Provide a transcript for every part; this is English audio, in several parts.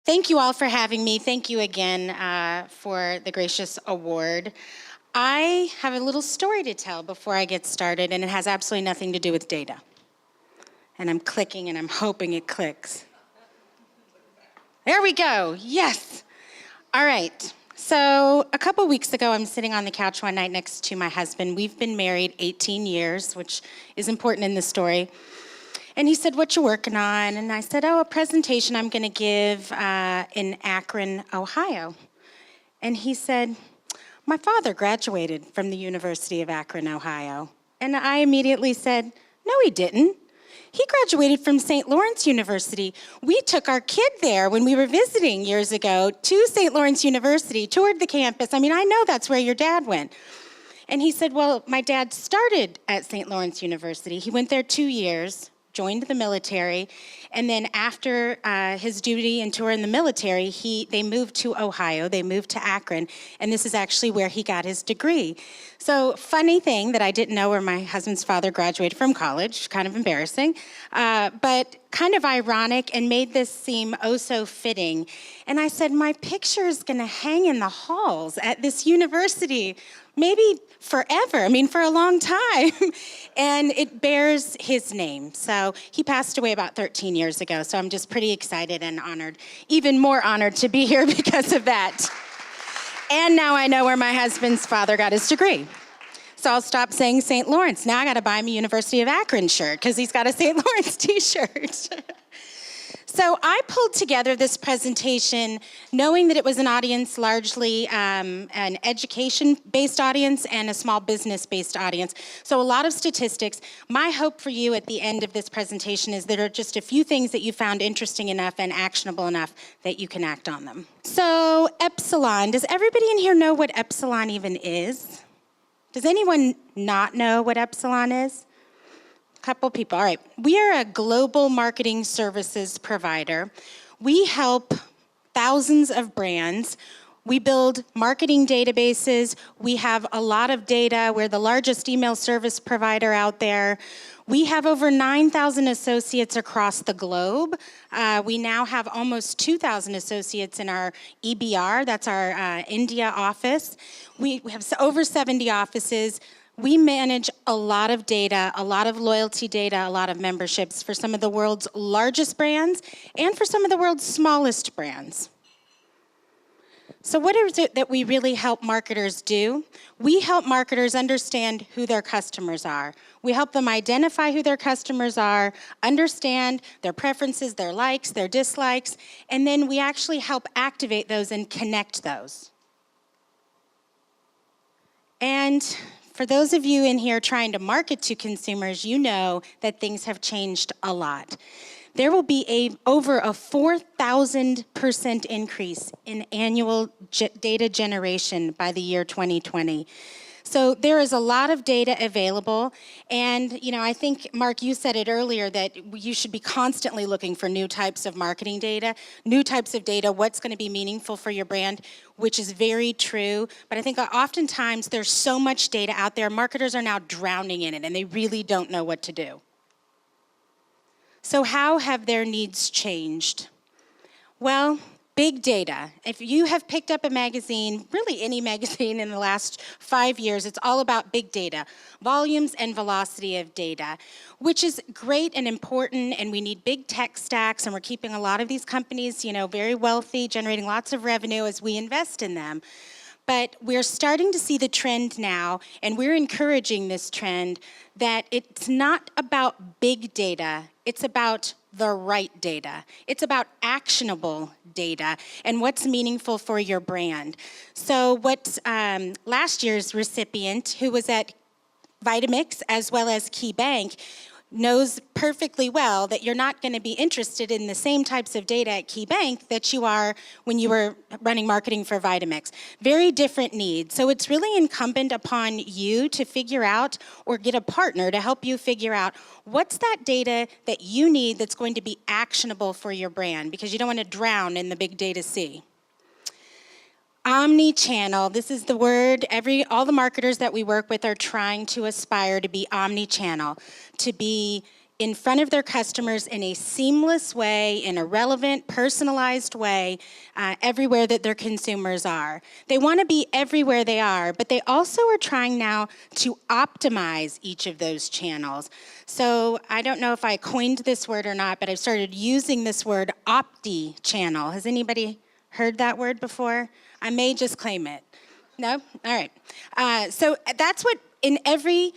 Thank you all for having me. Thank you again for the gracious award. I have a little story to tell before I get started, and it has absolutely nothing to do with data. And I'm clicking, and I'm hoping it clicks. There we go. Yes. All right. So a couple weeks ago, I'm sitting on the couch one night next to my husband. We've been married 18 years, which is important in the story. And he said, "What you working on?" And I said, "Oh, a presentation I'm going to give in Akron, Ohio." And he said, "My father graduated from the University of Akron, Ohio." And I immediately said, "No, he didn't. He graduated from St. Lawrence University. We took our kid there when we were visiting years ago to St. Lawrence University, toured the campus. I mean, I know that's where your dad went." And he said, "Well, my dad started at St. Lawrence University. He went there 2 years, joined the military, and then after his duty and tour in the military, they moved to Ohio, they moved to Akron, and this is actually where he got his degree." So funny thing that I didn't know where my husband's father graduated from college, kind of embarrassing, but kind of ironic and made this seem oh so fitting. And I said, "My picture is gonna hang in the halls at this university, maybe forever, I mean, for a long time." And it bears his name. So he passed away about 13 years ago. So I'm just pretty excited and honored, even more honored to be here because of that. And now I know where my husband's father got his degree. So I'll stop saying St. Lawrence. Now I got to buy him a University of Akron shirt because he's got a St. Lawrence t-shirt. So I pulled together this presentation knowing that it was an audience largely an education-based audience and a small business-based audience. So a lot of statistics. My hope for you at the end of this presentation is there are just a few things that you found interesting enough and actionable enough that you can act on them. So Epsilon, does everybody in here know what Epsilon even is? Does anyone not know what Epsilon is? Couple people. All right. We are a global marketing services provider. We help thousands of brands. We build marketing databases. We have a lot of data. We're the largest email service provider out there. We have over 9,000 associates across the globe. We now have almost 2,000 associates in our EBR. That's our India office. We have over 70 offices. We manage a lot of data, a lot of loyalty data, a lot of memberships for some of the world's largest brands and for some of the world's smallest brands. So what is it that we really help marketers do? We help marketers understand who their customers are. We help them identify who their customers are, understand their preferences, their likes, their dislikes, and then we actually help activate those and connect those. And for those of you in here trying to market to consumers, you know that things have changed a lot. There will be over a 4,000% increase in annual data generation by the year 2020. So there is a lot of data available, and I think, Mark, you said it earlier that you should be constantly looking for new types of marketing data, new types of data, what's going to be meaningful for your brand, which is very true. But I think oftentimes there's so much data out there, marketers are now drowning in it, and they really don't know what to do. So how have their needs changed? Well, big data. If you have picked up a magazine, really any magazine in the last 5 years, it's all about big data, volumes and velocity of data, which is great and important, and we need big tech stacks, and we're keeping a lot of these companies, very wealthy, generating lots of revenue as we invest in them. But we're starting to see the trend now, and we're encouraging this trend, that it's not about big data, it's about the right data. It's about actionable data and what's meaningful for your brand. So last year's recipient, who was at Vitamix as well as KeyBank, knows perfectly well that you're not going to be interested in the same types of data at KeyBank that you are when you were running marketing for Vitamix. Very different needs. So it's really incumbent upon you to figure out or get a partner to help you figure out what's that data that you need that's going to be actionable for your brand, because you don't want to drown in the big data sea. Omni-channel, this is the word all the marketers that we work with are trying to aspire to be omni-channel, to be in front of their customers in a seamless way, in a relevant, personalized way, everywhere that their consumers are. They want to be everywhere they are, but they also are trying now to optimize each of those channels. So I don't know if I coined this word or not, but I've started using this word opti-channel. Has anybody heard that word before? I may just claim it. No? All right. So that's what in every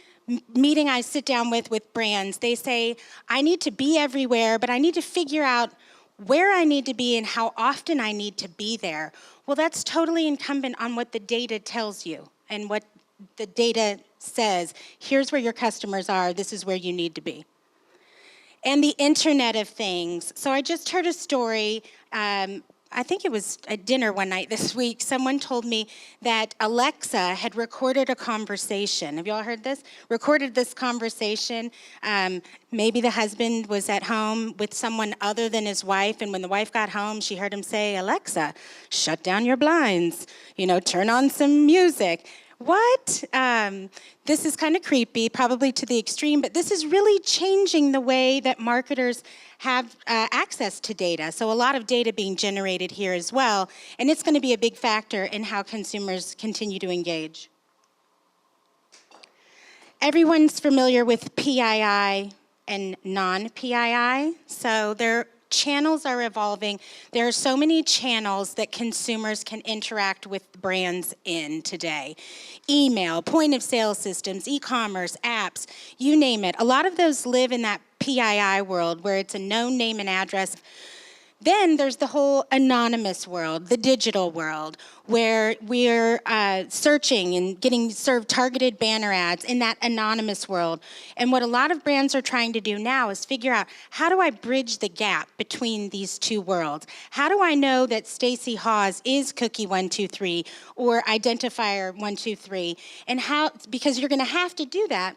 meeting I sit down with brands, they say, I need to be everywhere, but I need to figure out where I need to be and how often I need to be there. Well, that's totally incumbent on what the data tells you and what the data says. Here's where your customers are. This is where you need to be. And the Internet of Things. So I just heard a story. I think it was at dinner one night this week, someone told me that Alexa had recorded a conversation. Have you all heard this? Recorded this conversation. Maybe the husband was at home with someone other than his wife, and when the wife got home, she heard him say, Alexa, shut down your blinds, turn on some music. What? This is kind of creepy, probably to the extreme, but this is really changing the way that marketers have access to data. So a lot of data being generated here as well, and it's going to be a big factor in how consumers continue to engage. Everyone's familiar with PII and non-PII, so their channels are evolving. There are so many channels that consumers can interact with brands in today. Email, point of sale systems, e-commerce, apps, you name it. A lot of those live in that PII world where it's a known name and address. Then there's the whole anonymous world, the digital world, where we're searching and getting served targeted banner ads in that anonymous world. And what a lot of brands are trying to do now is figure out, how do I bridge the gap between these two worlds? How do I know that Stacey Hawes is cookie 123 or identifier 123? And how, because you're going to have to do that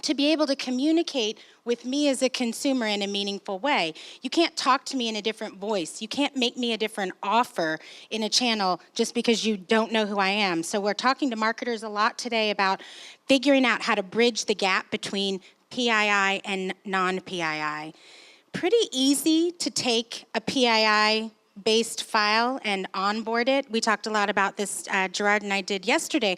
to be able to communicate with me as a consumer in a meaningful way. You can't talk to me in a different voice. You can't make me a different offer in a channel just because you don't know who I am. So we're talking to marketers a lot today about figuring out how to bridge the gap between PII and non-PII. Pretty easy to take a PII-based file and onboard it. We talked a lot about this, Gerard and I did yesterday.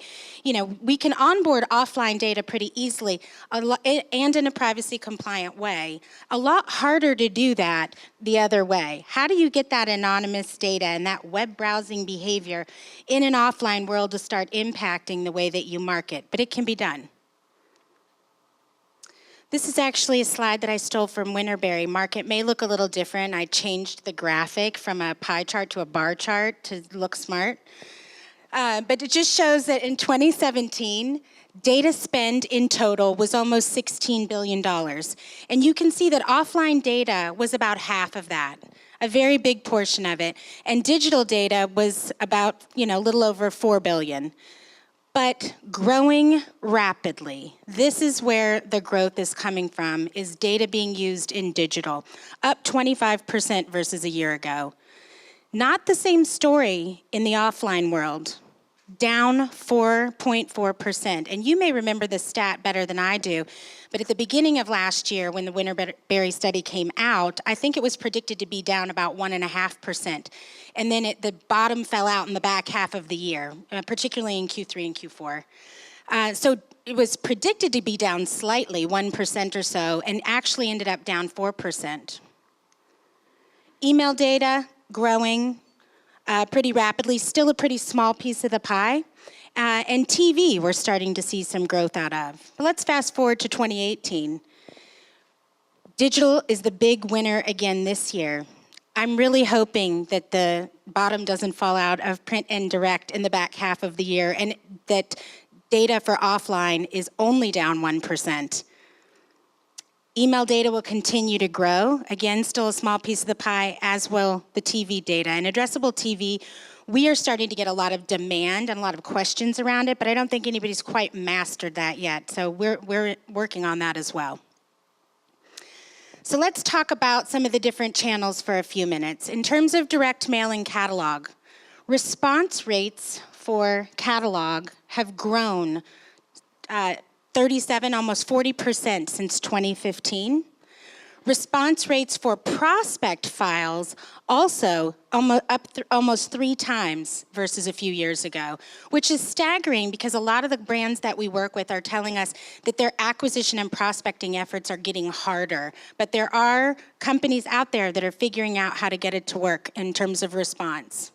We can onboard offline data pretty easily and in a privacy-compliant way. A lot harder to do that the other way. How do you get that anonymous data and that web browsing behavior in an offline world to start impacting the way that you market? But it can be done. This is actually a slide that I stole from Winterberry. Market may look a little different. I changed the graphic from a pie chart to a bar chart to look smart. But it just shows that in 2017, data spend in total was almost $16 billion. And you can see that offline data was about half of that, a very big portion of it. And digital data was about, a little over $4 billion. But growing rapidly. This is where the growth is coming from, is data being used in digital, up 25% versus a year ago. Not the same story in the offline world, down 4.4%. And you may remember this stat better than I do, but at the beginning of last year when the Winterberry study came out, I think it was predicted to be down about 1.5%. And then the bottom fell out in the back half of the year, particularly in Q3 and Q4. So it was predicted to be down slightly, 1% or so, and actually ended up down 4%. Email data growing pretty rapidly, still a pretty small piece of the pie. And TV, we're starting to see some growth out of. But let's fast forward to 2018. Digital is the big winner again this year. I'm really hoping that the bottom doesn't fall out of print and direct in the back half of the year, and that data for offline is only down 1%. Email data will continue to grow. Again, still a small piece of the pie, as will the TV data. And addressable TV, we are starting to get a lot of demand and a lot of questions around it, but I don't think anybody's quite mastered that yet. So we're working on that as well. So let's talk about some of the different channels for a few minutes. In terms of direct mail and catalog, response rates for catalog have grown 37, almost 40% since 2015. Response rates for prospect files also almost 3 times versus a few years ago, which is staggering because a lot of the brands that we work with are telling us that their acquisition and prospecting efforts are getting harder. But there are companies out there that are figuring out how to get it to work in terms of response.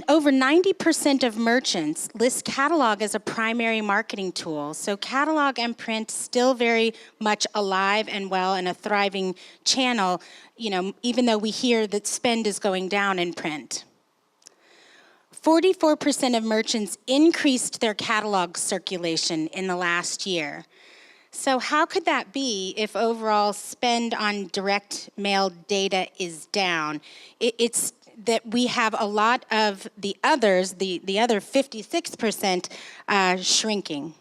Over 90% of merchants list catalog as a primary marketing tool. So catalog and print still very much alive and well and a thriving channel, even though we hear that spend is going down in print. 44% of merchants increased their catalog circulation in the last year. So how could that be if overall spend on direct mail data is down? It's that we have a lot of the others, the other 56%, shrinking.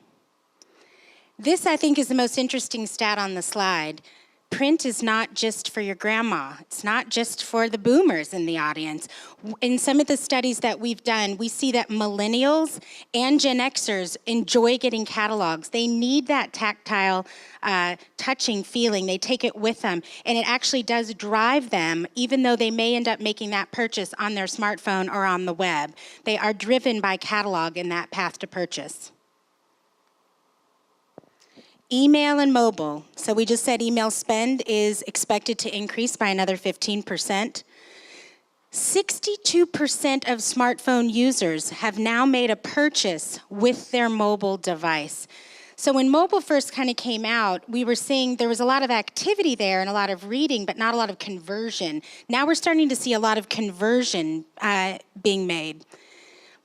This, I think, is the most interesting stat on the slide. Print is not just for your grandma. It's not just for the boomers in the audience. In some of the studies that we've done, we see that millennials and Gen Xers enjoy getting catalogs. They need that tactile, touching feeling. They take it with them, and it actually does drive them, even though they may end up making that purchase on their smartphone or on the web. They are driven by catalog in that path to purchase. Email and mobile. So we just said email spend is expected to increase by another 15%. 62% of smartphone users have now made a purchase with their mobile device. So when mobile first kind of came out, we were seeing there was a lot of activity there and a lot of reading, but not a lot of conversion. Now we're starting to see a lot of conversion being made.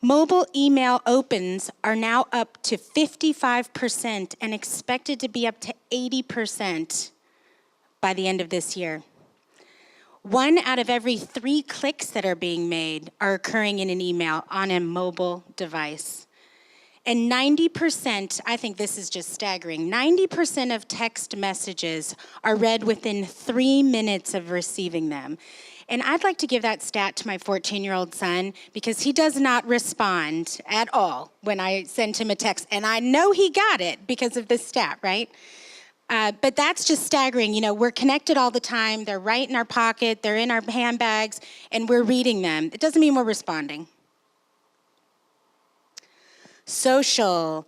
Mobile email opens are now up to 55% and expected to be up to 80% by the end of this year. 1 out of every 3 clicks that are being made are occurring in an email on a mobile device. And 90%, I think this is just staggering, 90% of text messages are read within 3 minutes of receiving them. And I'd like to give that stat to my 14-year-old son because he does not respond at all when I send him a text. And I know he got it because of this stat, right? But that's just staggering. We're connected all the time. They're right in our pocket. They're in our handbags, and we're reading them. It doesn't mean we're responding. Social.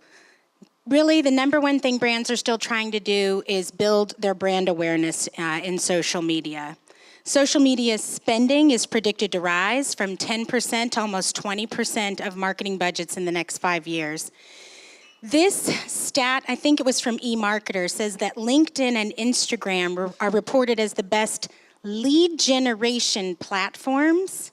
Really, the number one thing brands are still trying to do is build their brand awareness in social media. Social media spending is predicted to rise from 10% to almost 20% of marketing budgets in the next 5 years. This stat, I think it was from eMarketer, says that LinkedIn and Instagram are reported as the best lead generation platforms.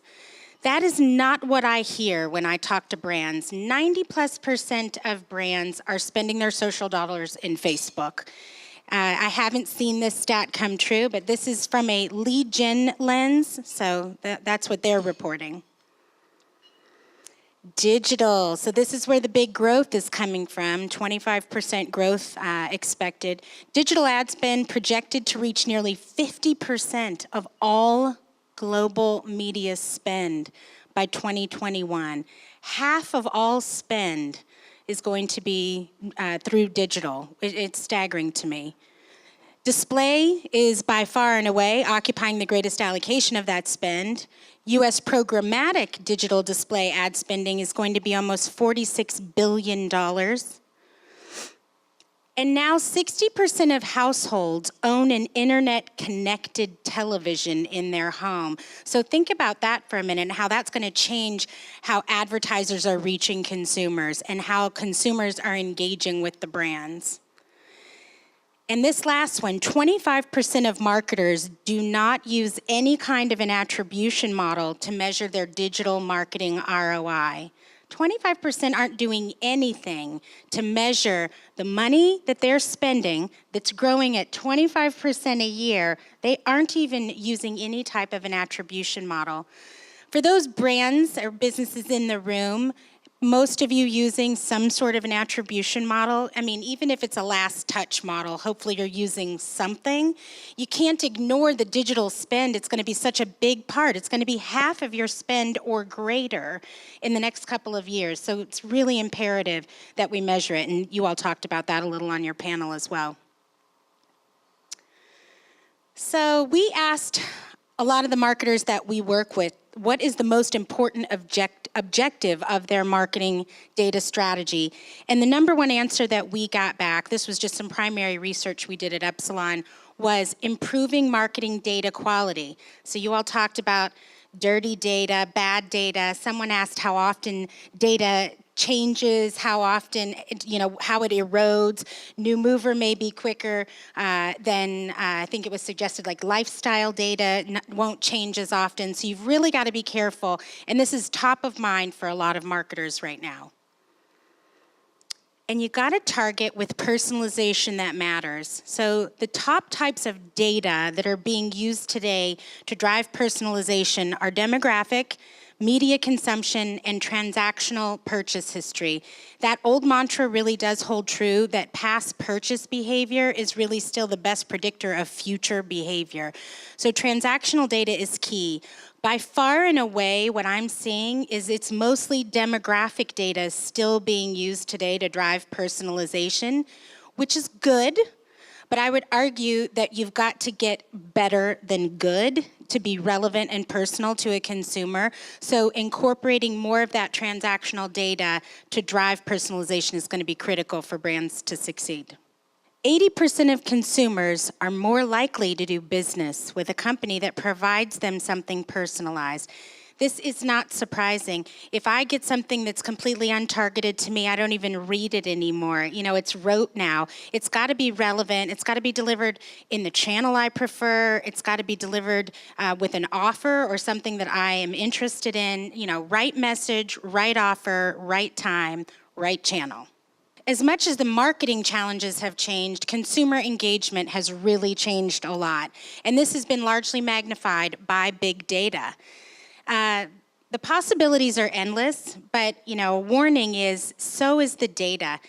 That is not what I hear when I talk to brands. 90+% of brands are spending their social dollars in Facebook. I haven't seen this stat come true, but this is from a lead gen lens, so that's what they're reporting. Digital, so this is where the big growth is coming from, 25% growth expected. Digital ad spend projected to reach nearly 50% of all global media spend by 2021. Half of all spend is going to be through digital. It's staggering to me. Display is by far and away occupying the greatest allocation of that spend. U.S. programmatic digital display ad spending is going to be almost $46 billion. And now 60% of households own an internet-connected television in their home. So think about that for a minute and how that's going to change how advertisers are reaching consumers and how consumers are engaging with the brands. And this last one, 25% of marketers do not use any kind of an attribution model to measure their digital marketing ROI. 25% aren't doing anything to measure the money that they're spending that's growing at 25% a year. They aren't even using any type of an attribution model. For those brands or businesses in the room, most of you using some sort of an attribution model. I mean, even if it's a last touch model, hopefully you're using something. You can't ignore the digital spend. It's going to be such a big part. It's going to be half of your spend or greater in the next couple of years. So it's really imperative that we measure it. And you all talked about that a little on your panel as well. So we asked a lot of the marketers that we work with, what is the most important objective of their marketing data strategy? And the number one answer that we got back, this was just some primary research we did at Epsilon, was improving marketing data quality. So you all talked about dirty data, bad data. Someone asked how often data changes, how often, how it erodes. New mover may be quicker than, I think it was suggested, like lifestyle data won't change as often. So you've really got to be careful. And this is top of mind for a lot of marketers right now. And you got to target with personalization that matters. So the top types of data that are being used today to drive personalization are demographic, media consumption, and transactional purchase history. That old mantra really does hold true, that past purchase behavior is really still the best predictor of future behavior. So transactional data is key. By far and away, what I'm seeing is it's mostly demographic data still being used today to drive personalization, which is good, but I would argue that you've got to get better than good to be relevant and personal to a consumer. So incorporating more of that transactional data to drive personalization is going to be critical for brands to succeed. 80% of consumers are more likely to do business with a company that provides them something personalized. This is not surprising. If I get something that's completely untargeted to me, I don't even read it anymore. It's rote now. It's got to be relevant. It's got to be delivered in the channel I prefer. It's got to be delivered with an offer or something that I am interested in. Right message, right offer, right time, right channel. As much as the marketing challenges have changed, consumer engagement has really changed a lot. And this has been largely magnified by big data. The possibilities are endless, but a warning is, so is the data.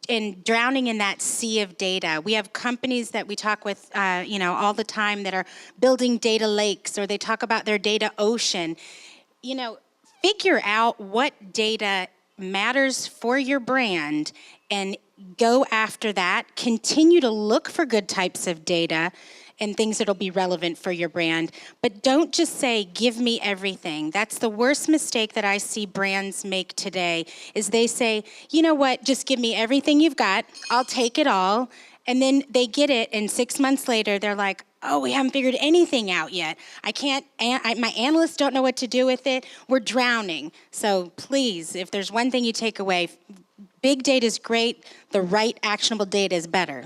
And drowning in that sea of data. We have companies that we talk with, all the time that are building data lakes, or they talk about their data ocean. Figure out what data matters for your brand and go after that. Continue to look for good types of data and things that'll be relevant for your brand. But don't just say, give me everything. That's the worst mistake that I see brands make today, is they say, you know what, just give me everything you've got. I'll take it all. And then they get it, and 6 months later, they're like, oh, we haven't figured anything out yet. My analysts don't know what to do with it. We're drowning. So please, if there's one thing you take away, big data is great. The right actionable data is better.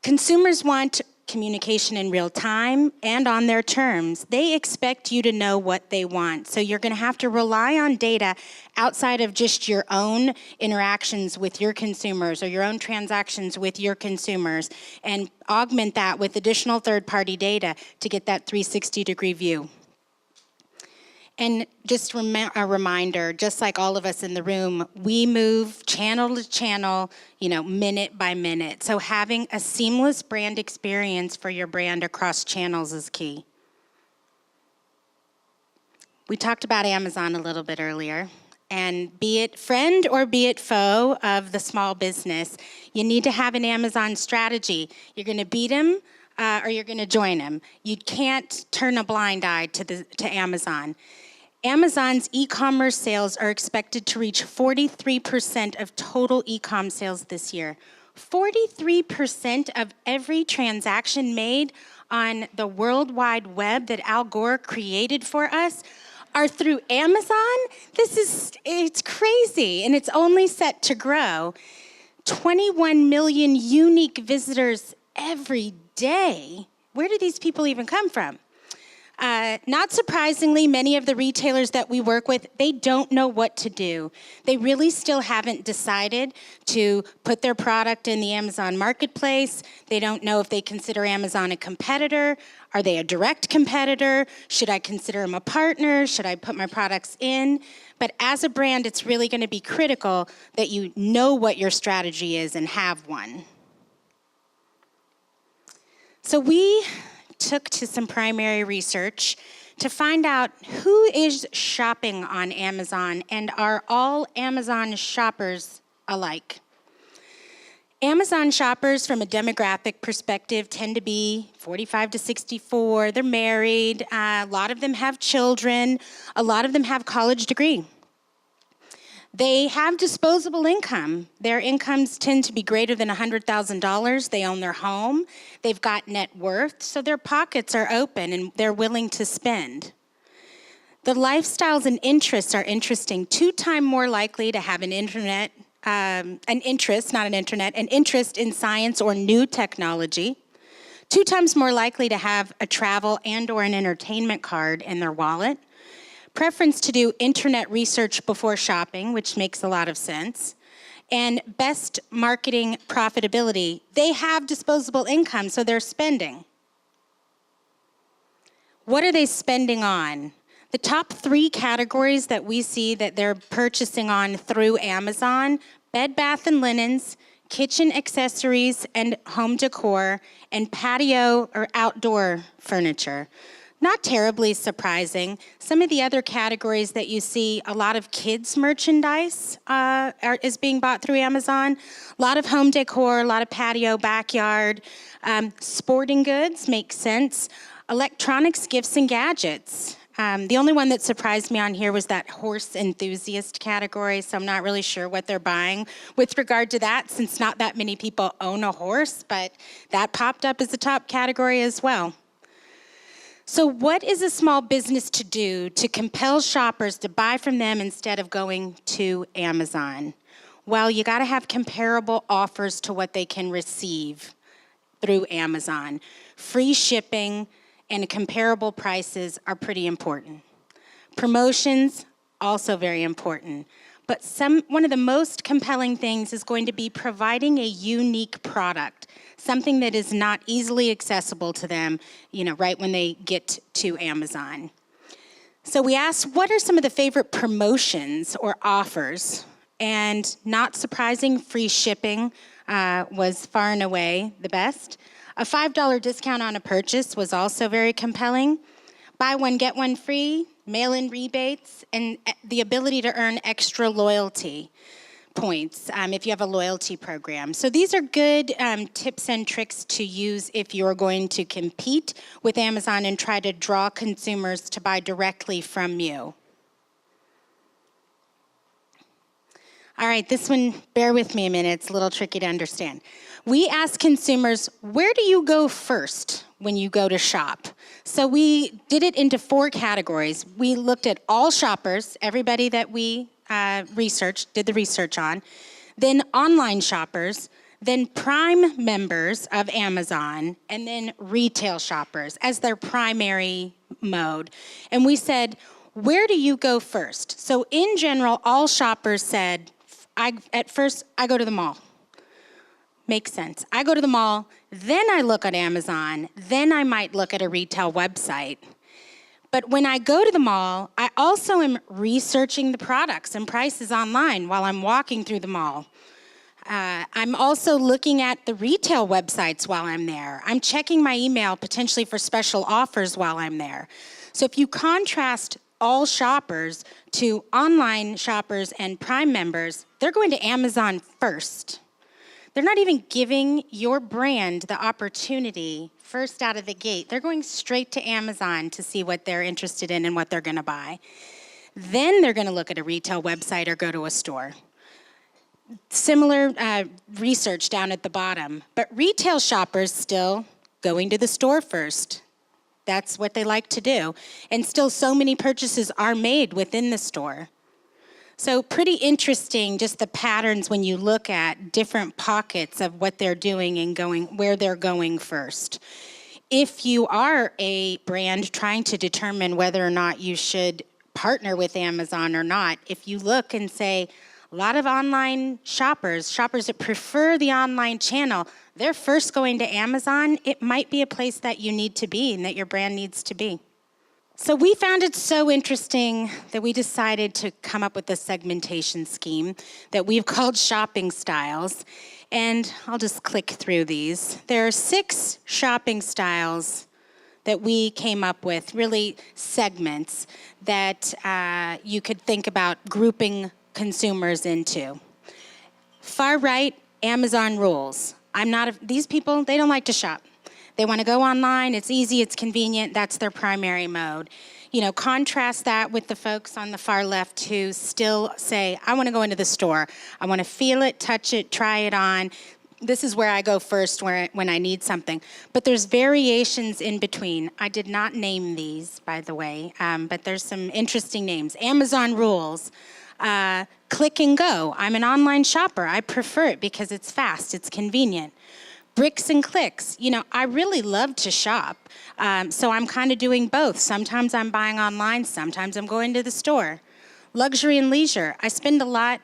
Consumers want communication in real time and on their terms. They expect you to know what they want. So you're going to have to rely on data outside of just your own interactions with your consumers or your own transactions with your consumers, and augment that with additional third-party data to get that 360-degree view. And just a reminder, just like all of us in the room, we move channel to channel, minute by minute. So having a seamless brand experience for your brand across channels is key. We talked about Amazon a little bit earlier. And be it friend or be it foe of the small business, you need to have an Amazon strategy. You're going to beat them or you're going to join them. You can't turn a blind eye to Amazon. Amazon's e-commerce sales are expected to reach 43% of total e-com sales this year. 43% of every transaction made on the World Wide Web that Al Gore created for us are through Amazon. It's crazy, and it's only set to grow. 21 million unique visitors every day. Where do these people even come from? Not surprisingly, many of the retailers that we work with, they don't know what to do. They really still haven't decided to put their product in the Amazon marketplace. They don't know if they consider Amazon a competitor. Are they a direct competitor? Should I consider them a partner? Should I put my products in? But as a brand, it's really going to be critical that you know what your strategy is and have one. So we took to some primary research to find out who is shopping on Amazon, and are all Amazon shoppers alike. Amazon shoppers, from a demographic perspective, tend to be 45 to 64. They're married. A lot of them have children. A lot of them have college degree. They have disposable income. Their incomes tend to be greater than $100,000. They own their home. They've got net worth, so their pockets are open and they're willing to spend. The lifestyles and interests are interesting. 2 times more likely to have an interest in science or new technology. 2 times more likely to have a travel and or an entertainment card in their wallet. Preference to do internet research before shopping, which makes a lot of sense. And best marketing profitability. They have disposable income, so they're spending. What are they spending on? The top 3 categories that we see that they're purchasing on through Amazon: bed, bath, and linens, kitchen accessories and home decor, and patio or outdoor furniture. Not terribly surprising. Some of the other categories that you see, a lot of kids' merchandise is being bought through Amazon. A lot of home decor, a lot of patio, backyard. Sporting goods makes sense. Electronics, gifts, and gadgets. The only one that surprised me on here was that horse enthusiast category, so I'm not really sure what they're buying with regard to that, since not that many people own a horse, but that popped up as a top category as well. So what is a small business to do to compel shoppers to buy from them instead of going to Amazon? Well, you got to have comparable offers to what they can receive through Amazon. Free shipping and comparable prices are pretty important. Promotions, also very important. But one of the most compelling things is going to be providing a unique product, something that is not easily accessible to them, right when they get to Amazon. So we asked, what are some of the favorite promotions or offers? And not surprising, free shipping was far and away the best. A $5 discount on a purchase was also very compelling. Buy one, get one free, mail-in rebates, and the ability to earn extra loyalty points if you have a loyalty program. So these are good tips and tricks to use if you're going to compete with Amazon and try to draw consumers to buy directly from you. All right, this one, bear with me a minute, it's a little tricky to understand. We ask consumers, where do you go first when you go to shop? So we did it into 4 categories. We looked at all shoppers, everybody that we did the research on, then online shoppers, then Prime members of Amazon, and then retail shoppers as their primary mode. And we said, where do you go first? So in general, all shoppers said, at first, I go to the mall. Makes sense. I go to the mall, then I look at Amazon, then I might look at a retail website. But when I go to the mall, I also am researching the products and prices online while I'm walking through the mall. I'm also looking at the retail websites while I'm there. I'm checking my email potentially for special offers while I'm there. So if you contrast all shoppers to online shoppers and Prime members, they're going to Amazon first. They're not even giving your brand the opportunity first out of the gate. They're going straight to Amazon to see what they're interested in and what they're going to buy. Then they're going to look at a retail website or go to a store. Similar research down at the bottom. But retail shoppers still going to the store first. That's what they like to do. And still so many purchases are made within the store. So pretty interesting, just the patterns when you look at different pockets of what they're doing and where they're going first. If you are a brand trying to determine whether or not you should partner with Amazon or not, if you look and say, a lot of online shoppers that prefer the online channel, they're first going to Amazon, it might be a place that you need to be and that your brand needs to be. So we found it so interesting that we decided to come up with a segmentation scheme that we've called shopping styles. And I'll just click through these. There are 6 shopping styles that we came up with, really segments that you could think about grouping consumers into. Far right Amazon rules. These people, they don't like to shop. They want to go online, it's easy, it's convenient, that's their primary mode. Contrast that with the folks on the far left who still say, I want to go into the store. I want to feel it, touch it, try it on. This is where I go first when I need something. But there's variations in between. I did not name these, by the way, but there's some interesting names. Amazon rules. Click and go. I'm an online shopper. I prefer it because it's fast, it's convenient. Bricks and clicks. I really love to shop, so I'm kind of doing both. Sometimes I'm buying online, sometimes I'm going to the store. Luxury and leisure. I spend a lot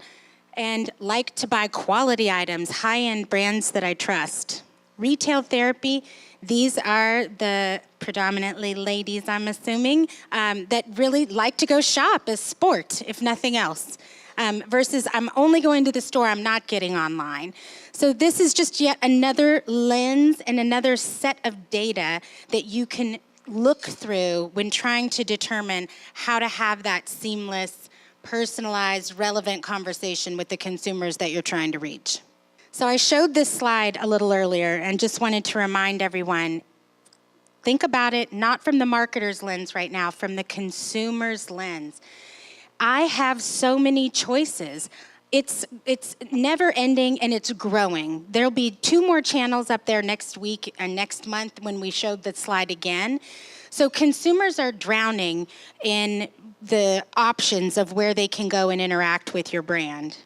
and like to buy quality items, high-end brands that I trust. Retail therapy. These are the predominantly ladies, I'm assuming, that really like to go shop as sport, if nothing else. Versus I'm only going to the store, I'm not getting online. So this is just yet another lens and another set of data that you can look through when trying to determine how to have that seamless, personalized, relevant conversation with the consumers that you're trying to reach. So I showed this slide a little earlier and just wanted to remind everyone, think about it not from the marketer's lens right now, from the consumer's lens. I have so many choices. It's never ending and it's growing. There'll be 2 more channels up there next week and next month when we showed the slide again. So consumers are drowning in the options of where they can go and interact with your brand.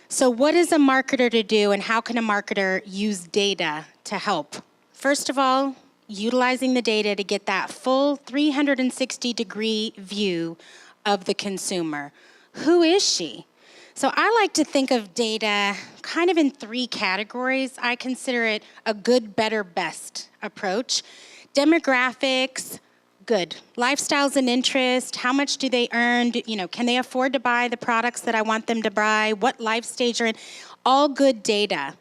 So what is a marketer to do and how can a marketer use data to help? First of all, utilizing the data to get that full 360-degree view of the consumer. Who is she? So I like to think of data kind of in 3 categories. I consider it a good, better, best approach. Demographics, good. Lifestyles and interest, how much do they earn? Can they afford to buy the products that I want them to buy? What life stage are in? All good data.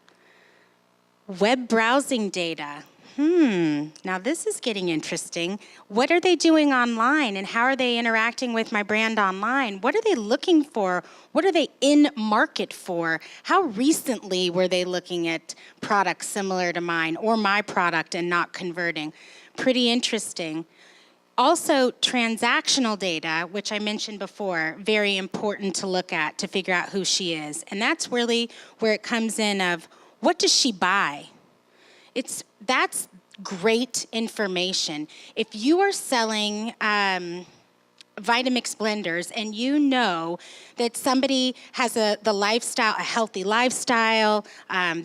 Web browsing data. Now this is getting interesting. What are they doing online and how are they interacting with my brand online? What are they looking for? What are they in market for? How recently were they looking at products similar to mine or my product and not converting? Pretty interesting. Also, transactional data, which I mentioned before, very important to look at to figure out who she is. And that's really where it comes in of, what does she buy? That's great information. If you are selling Vitamix blenders and you know that somebody has a healthy lifestyle,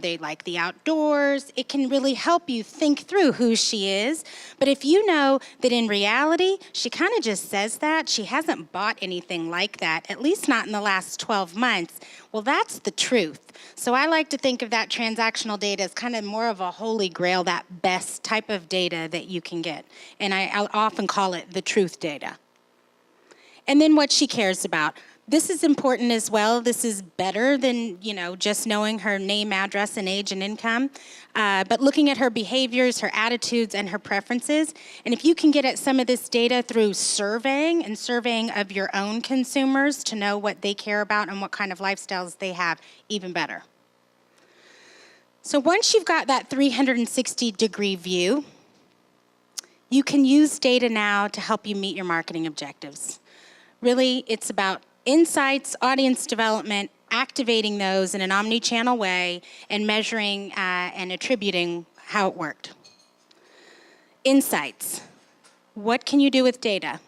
they like the outdoors, it can really help you think through who she is. But if you know that in reality, she kind of just says that, she hasn't bought anything like that, at least not in the last 12 months, well, that's the truth. So I like to think of that transactional data as kind of more of a holy grail, that best type of data that you can get. And I'll often call it the truth data. And then what she cares about. This is important as well. This is better than, just knowing her name, address, and age and income. But looking at her behaviors, her attitudes, and her preferences. And if you can get at some of this data through surveying of your own consumers to know what they care about and what kind of lifestyles they have, even better. So once you've got that 360-degree view, you can use data now to help you meet your marketing objectives. Really, it's about insights, audience development, activating those in an omni-channel way, and measuring and attributing how it worked. Insights. What can you do with data?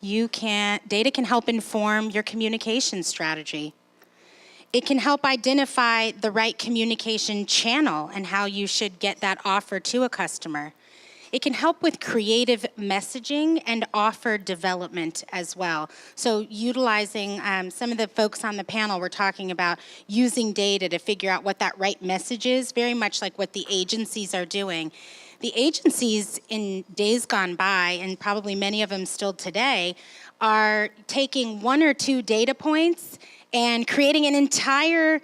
Data can help inform your communication strategy. It can help identify the right communication channel and how you should get that offer to a customer. It can help with creative messaging and offer development as well. So utilizing, some of the folks on the panel were talking about using data to figure out what that right message is, very much like what the agencies are doing. The agencies in days gone by, and probably many of them still today, are taking 1 or 2 data points and creating an entire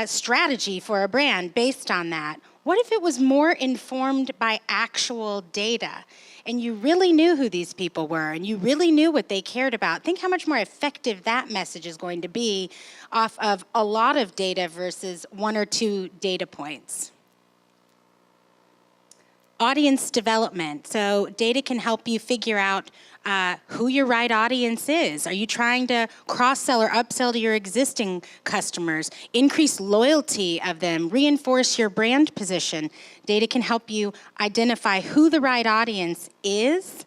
strategy for a brand based on that. What if it was more informed by actual data? And you really knew who these people were, and you really knew what they cared about. Think how much more effective that message is going to be off of a lot of data versus 1 or 2 data points. Audience development. So data can help you figure out who your right audience is. Are you trying to cross-sell or upsell to your existing customers? Increase loyalty of them, reinforce your brand position. Data can help you identify who the right audience is,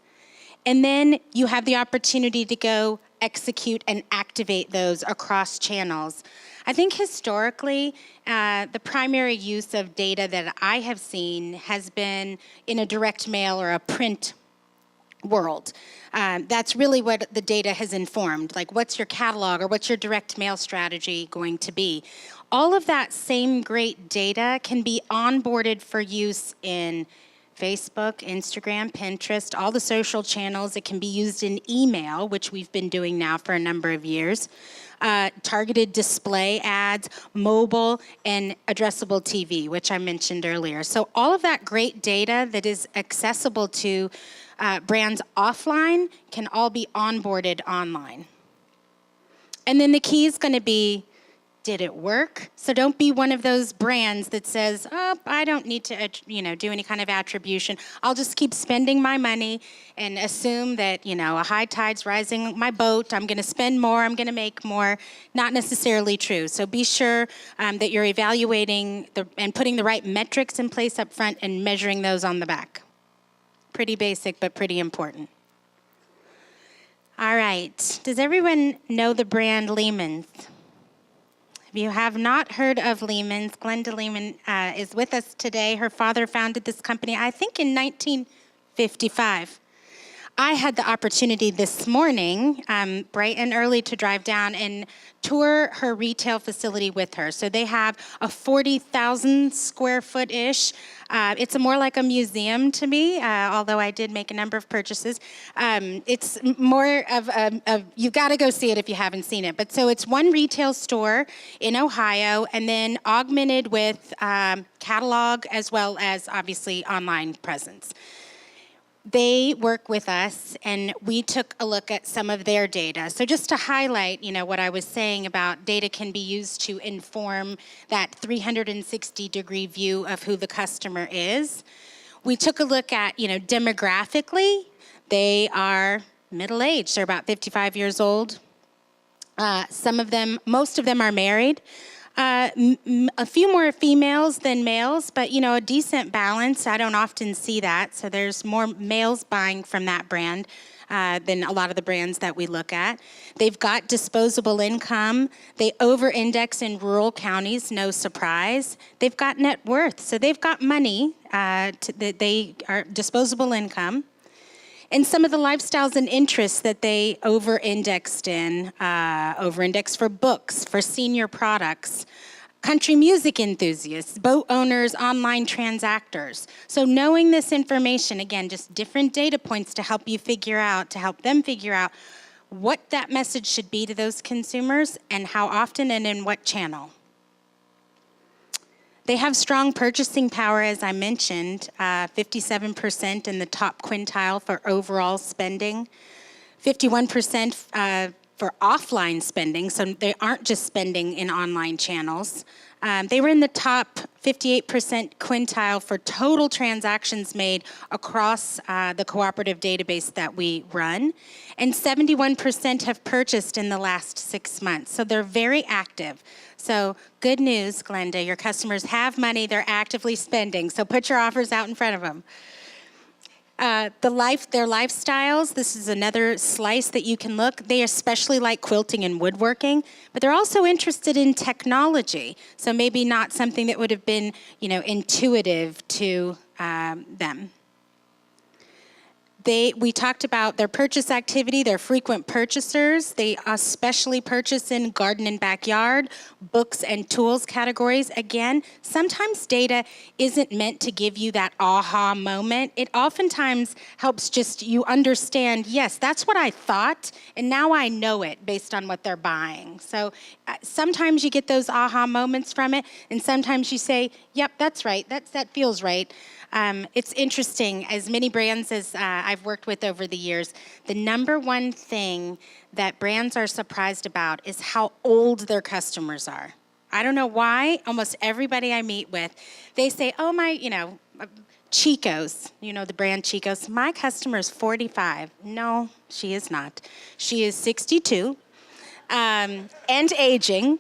and then you have the opportunity to go execute and activate those across channels. I think historically, the primary use of data that I have seen has been in a direct mail or a print world. That's really what the data has informed. Like, what's your catalog or what's your direct mail strategy going to be? All of that same great data can be onboarded for use in Facebook, Instagram, Pinterest, all the social channels. It can be used in email, which we've been doing now for a number of years. Targeted display ads, mobile, and addressable TV, which I mentioned earlier. So all of that great data that is accessible to brands offline can all be onboarded online. And then the key is going to be, did it work? So don't be one of those brands that says, oh, I don't need to do any kind of attribution. I'll just keep spending my money and assume that a high tide's rising my boat. I'm going to spend more. I'm going to make more. Not necessarily true. So be sure that you're evaluating and putting the right metrics in place up front and measuring those on the back. Pretty basic, but pretty important. All right. Does everyone know the brand Lehman's? If you have not heard of Lehman's, Glenda Lehman is with us today. Her father founded this company, I think, in 1955. I had the opportunity this morning, bright and early, to drive down and tour her retail facility with her. So they have a 40,000 square foot-ish. It's more like a museum to me, although I did make a number of purchases. It's more of you've got to go see it if you haven't seen it. But so it's one retail store in Ohio, and then augmented with catalog as well as, obviously, online presence. They work with us, and we took a look at some of their data. So just to highlight, what I was saying about data can be used to inform that 360-degree view of who the customer is. We took a look at, demographically, they are middle-aged. They're about 55 years old. Most of them are married. A few more females than males, but a decent balance. I don't often see that, so there's more males buying from that brand than a lot of the brands that we look at. They've got disposable income. They over-index in rural counties, no surprise. They've got net worth, so they've got money. They are disposable income. And some of the lifestyles and interests that they over-indexed for books, for senior products, country music enthusiasts, boat owners, online transactors. So knowing this information, again, just different data points to help them figure out what that message should be to those consumers and how often and in what channel. They have strong purchasing power, as I mentioned, 57% in the top quintile for overall spending, 51% for offline spending, so they aren't just spending in online channels. They were in the top 58% quintile for total transactions made across the cooperative database that we run, and 71% have purchased in the last 6 months, so they're very active. So good news, Glenda, your customers have money, they're actively spending, so put your offers out in front of them. Their lifestyles, this is another slice that you can look. They especially like quilting and woodworking, but they're also interested in technology, so maybe not something that would have been, intuitive to them. We talked about their purchase activity, they're frequent purchasers. They especially purchase in garden and backyard, books and tools categories. Again, sometimes data isn't meant to give you that aha moment. It oftentimes helps just you understand, yes, that's what I thought, and now I know it based on what they're buying. So sometimes you get those aha moments from it, and sometimes you say, yep, that's right, that feels right. It's interesting, as many brands as I've worked with over the years, the number one thing that brands are surprised about is how old their customers are. I don't know why, almost everybody I meet with, they say, oh, Chico's, the brand Chico's, my customer is 45. No, she is not. She is 62. And aging,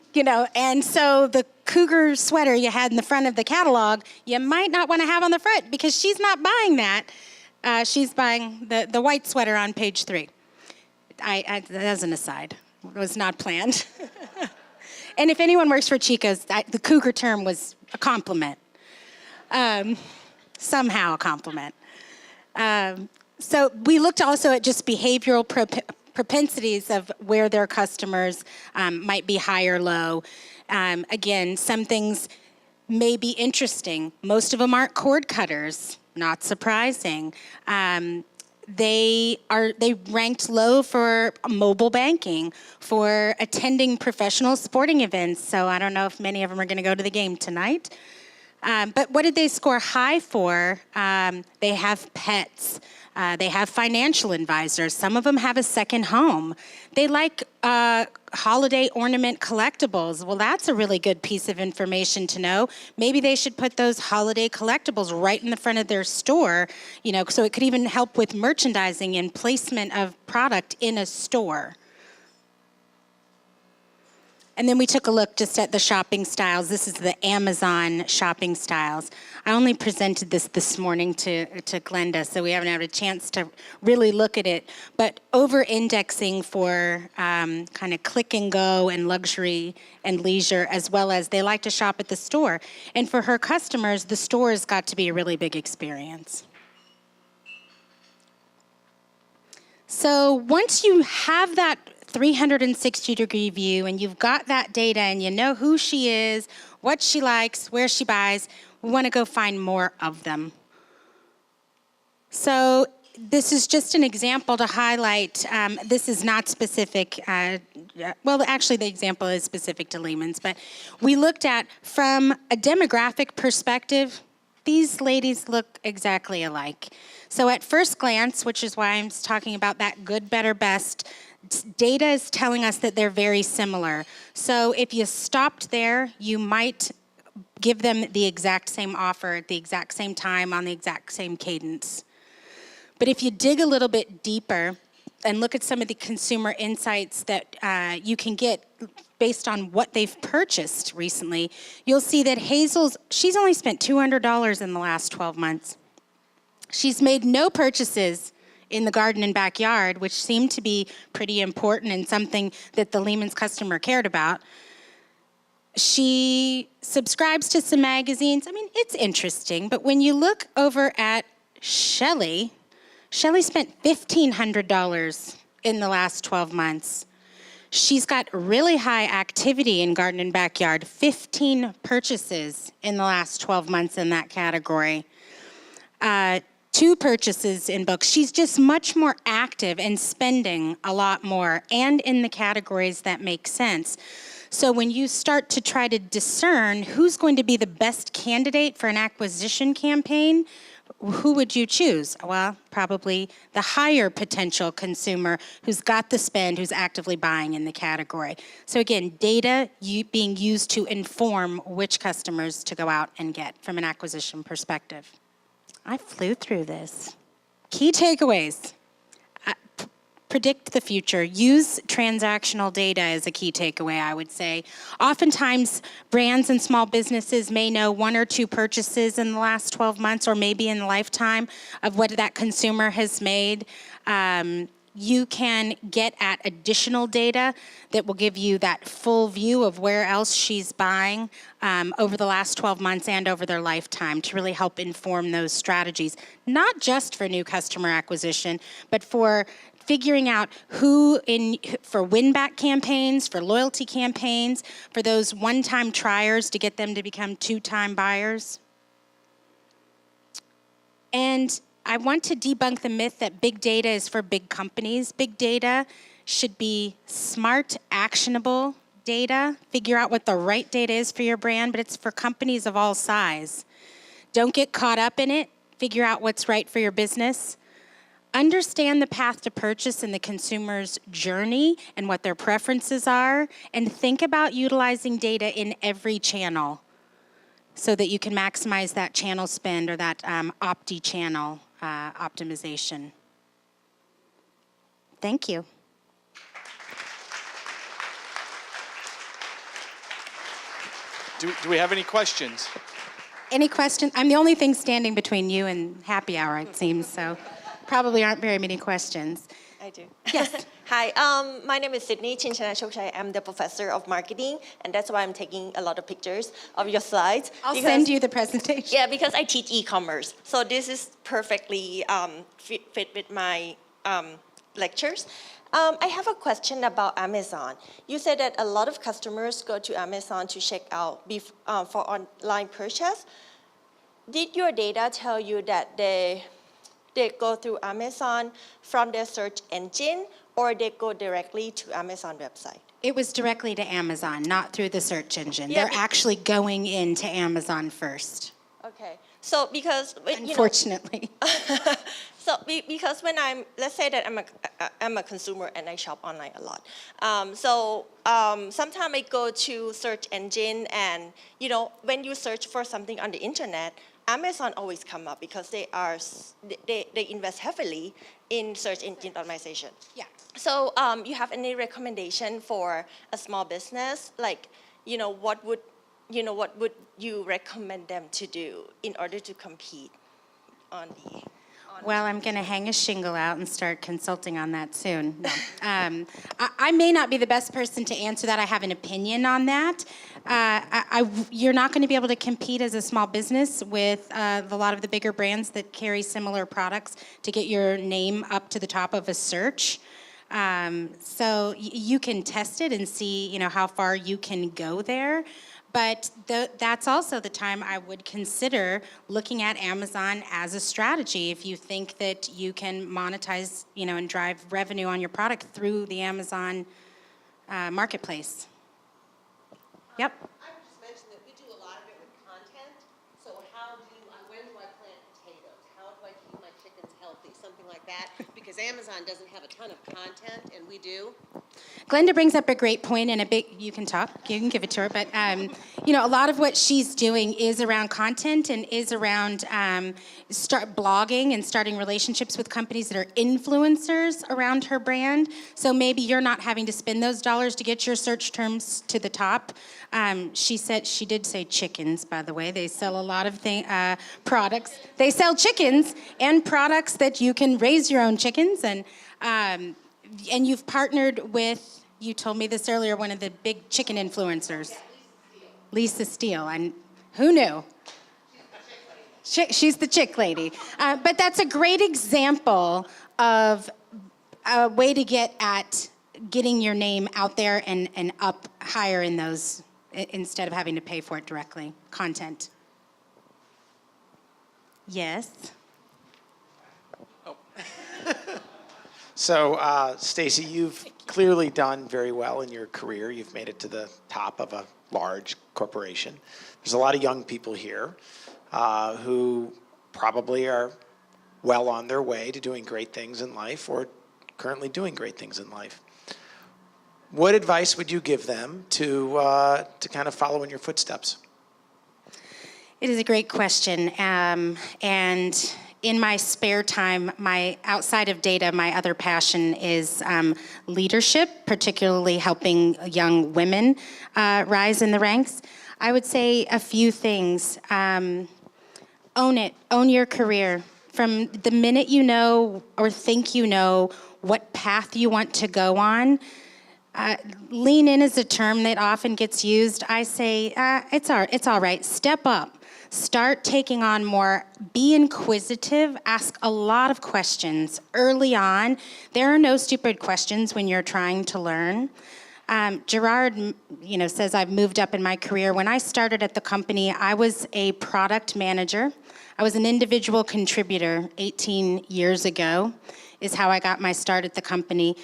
and so the cougar sweater you had in the front of the catalog, you might not want to have on the front because she's not buying that. She's buying the white sweater on page 3. As an aside, it was not planned. And if anyone works for Chico's, the cougar term was a compliment. Somehow a compliment. So we looked also at just behavioral propensities of where their customers might be high or low. Again, some things may be interesting. Most of them aren't cord cutters, not surprising. They ranked low for mobile banking, for attending professional sporting events. So I don't know if many of them are going to go to the game tonight. But what did they score high for? They have pets. They have financial advisors. Some of them have a second home. They like holiday ornament collectibles. Well, that's a really good piece of information to know. Maybe they should put those holiday collectibles right in the front of their store, so it could even help with merchandising and placement of product in a store. And then we took a look just at the shopping styles. This is the Amazon shopping styles. I only presented this morning to Glenda, so we haven't had a chance to really look at it. But over-indexing for kind of click and go and luxury and leisure, as well as they like to shop at the store. And for her customers, the store has got to be a really big experience. So once you have that 360-degree view, and you've got that data, and you know who she is, what she likes, where she buys, we want to go find more of them. So this is just an example to highlight. This is not specific. Well, actually, the example is specific to Lehman's, but we looked at, from a demographic perspective, these ladies look exactly alike. So at first glance, which is why I'm talking about that good, better, best, data is telling us that they're very similar. So if you stopped there, you might give them the exact same offer at the exact same time on the exact same cadence. But if you dig a little bit deeper and look at some of the consumer insights that you can get based on what they've purchased recently, you'll see that she's only spent $200 in the last 12 months. She's made no purchases in the garden and backyard, which seemed to be pretty important and something that the Lehman's customer cared about. She subscribes to some magazines. I mean, it's interesting, but when you look over at Shelley spent $1,500 in the last 12 months. She's got really high activity in garden and backyard, 15 purchases in the last 12 months in that category. 2 purchases in books. She's just much more active and spending a lot more, and in the categories that make sense. So when you start to try to discern who's going to be the best candidate for an acquisition campaign, who would you choose? Well, probably the higher potential consumer who's got the spend, who's actively buying in the category. So again, data being used to inform which customers to go out and get from an acquisition perspective. I flew through this. Key takeaways. Predict the future. Use transactional data as a key takeaway, I would say. Oftentimes, brands and small businesses may know 1 or 2 purchases in the last 12 months or maybe in the lifetime of what that consumer has made. you can get at additional data that will give you that full view of where else she's buying over the last 12 months and over their lifetime to really help inform those strategies, not just for new customer acquisition, but for figuring out for win-back campaigns, for loyalty campaigns, for those one-time triers to get them to become two-time buyers. And I want to debunk the myth that big data is for big companies. Big data should be smart, actionable data. Figure out what the right data is for your brand, but it's for companies of all size. Don't get caught up in it. Figure out what's right for your business. Understand the path to purchase and the consumer's journey and what their preferences are, and think about utilizing data in every channel so that you can maximize that channel spend or that opti-channel optimization. Thank you. Do we have any questions? Any questions? I'm the only thing standing between you and happy hour, it seems, so probably aren't very many questions. I do. Yes. Hi, my name is Sydney Chinchana-Chokchai. I'm the professor of marketing, and that's why I'm taking a lot of pictures of your slides. I'll send you the presentation. Yeah, because I teach e-commerce. So this is perfectly fit with my lectures. I have a question about Amazon. You said that a lot of customers go to Amazon to check out for online purchase. Did your data tell you that they go through Amazon from their search engine, or they go directly to Amazon website? It was directly to Amazon, not through the search engine. Yeah, They're actually going into Amazon first. Okay. So because Unfortunately. Because when let's say that I'm a consumer and I shop online a lot. Sometimes I go to search engine, and when you search for something on the internet, Amazon always come up because they invest heavily in search engine optimization. Yeah. So you have any recommendation for a small business? Like, what would you recommend them to do in order to compete on the? Well, I'm going to hang a shingle out and start consulting on that soon. No. I may not be the best person to answer that. I have an opinion on that. You're not going to be able to compete as a small business with a lot of the bigger brands that carry similar products to get your name up to the top of a search. So you can test it and see, how far you can go there. But that's also the time I would consider looking at Amazon as a strategy if you think that you can monetize, and drive revenue on your product through the Amazon marketplace. Yep. I would just mention that we do a lot of it with content. So when do I plant potatoes? How do I keep my chickens healthy? Something like that. Because Amazon doesn't have a ton of content, and we do. Glenda brings up a great point, and you can talk, you can give it to her, but a lot of what she's doing is around content and is around start blogging and starting relationships with companies that are influencers around her brand. So maybe you're not having to spend those dollars to get your search terms to the top. She did say chickens, by the way. They sell a lot of products. They sell chickens and products that you can raise your own chickens, and you've partnered with, you told me this earlier, one of the big chicken influencers. Yeah, Lisa Steele. And who knew? She's the chick lady. But that's a great example of a way to get at getting your name out there and up higher in those instead of having to pay for it directly. Content. Yes. Oh. So, Stacey, you've clearly done very well in your career. You've made it to the top of a large corporation. There's a lot of young people here who probably are well on their way to doing great things in life or currently doing great things in life. What advice would you give them to kind of follow in your footsteps? It is a great question. And in my spare time, outside of data, my other passion is leadership, particularly helping young women rise in the ranks. I would say a few things. Own it. Own your career. From the minute you know or think you know what path you want to go on, lean in is a term that often gets used. I say, it's all right. Step up. Start taking on more. Be inquisitive. Ask a lot of questions early on. There are no stupid questions when you're trying to learn. Gerard, says I've moved up in my career. When I started at the company, I was a product manager. I was an individual contributor 18 years ago, is how I got my start at the company.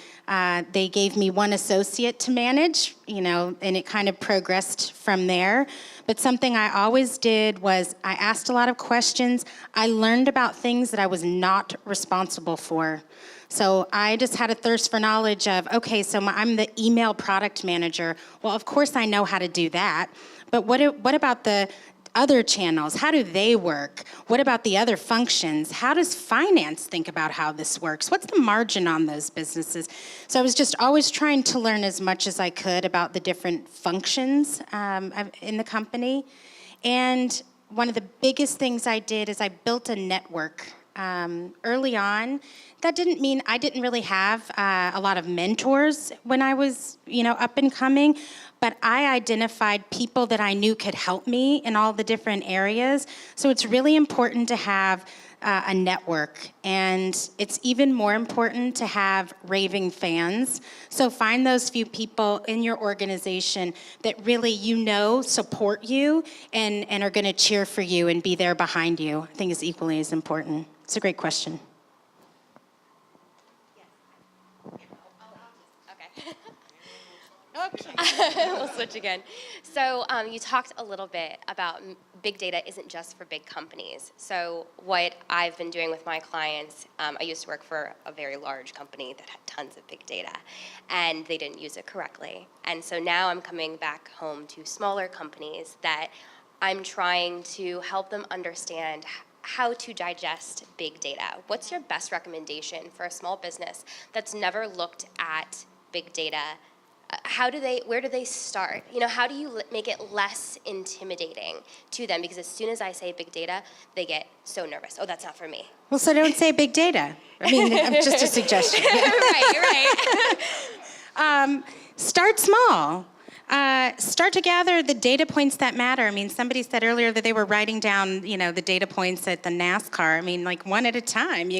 They gave me one associate to manage, and it kind of progressed from there. But something I always did was I asked a lot of questions. I learned about things that I was not responsible for. So I just had a thirst for knowledge of, okay, so I'm the email product manager. Well, of course I know how to do that. But what about the other channels? How do they work? What about the other functions? How does finance think about how this works? What's the margin on those businesses? So I was just always trying to learn as much as I could about the different functions in the company. And one of the biggest things I did is I built a network early on. That didn't mean I didn't really have a lot of mentors when I was, up and coming, but I identified people that I knew could help me in all the different areas. So it's really important to have a network, and it's even more important to have raving fans. So find those few people in your organization that really support you and are going to cheer for you and be there behind you. I think is equally as important. It's a great question. Okay. We'll switch again. So you talked a little bit about big data isn't just for big companies. So what I've been doing with my clients, I used to work for a very large company that had tons of big data, and they didn't use it correctly. And so now I'm coming back home to smaller companies that I'm trying to help them understand how to digest big data. What's your best recommendation for a small business that's never looked at big data? Where do they start? How do you make it less intimidating to them? Because as soon as I say big data, they get so nervous. Oh, that's not for me. Well, so don't say big data. Just a suggestion. Right. Start small. Start to gather the data points that matter. Somebody said earlier that they were writing down, the data points at the NASCAR. One at a time.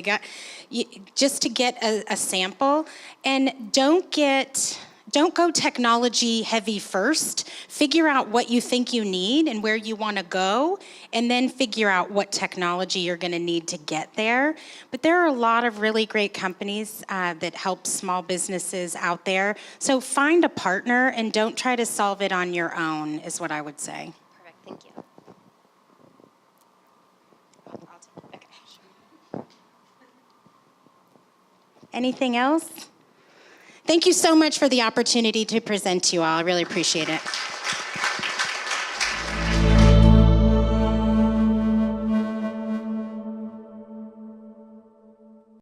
Just to get a sample, and don't go technology heavy first. Figure out what you think you need and where you want to go, and then figure out what technology you're going to need to get there. But there are a lot of really great companies that help small businesses out there. So find a partner and don't try to solve it on your own, is what I would say. Perfect. Thank you. Okay. Anything else? Thank you so much for the opportunity to present to you all. I really appreciate it.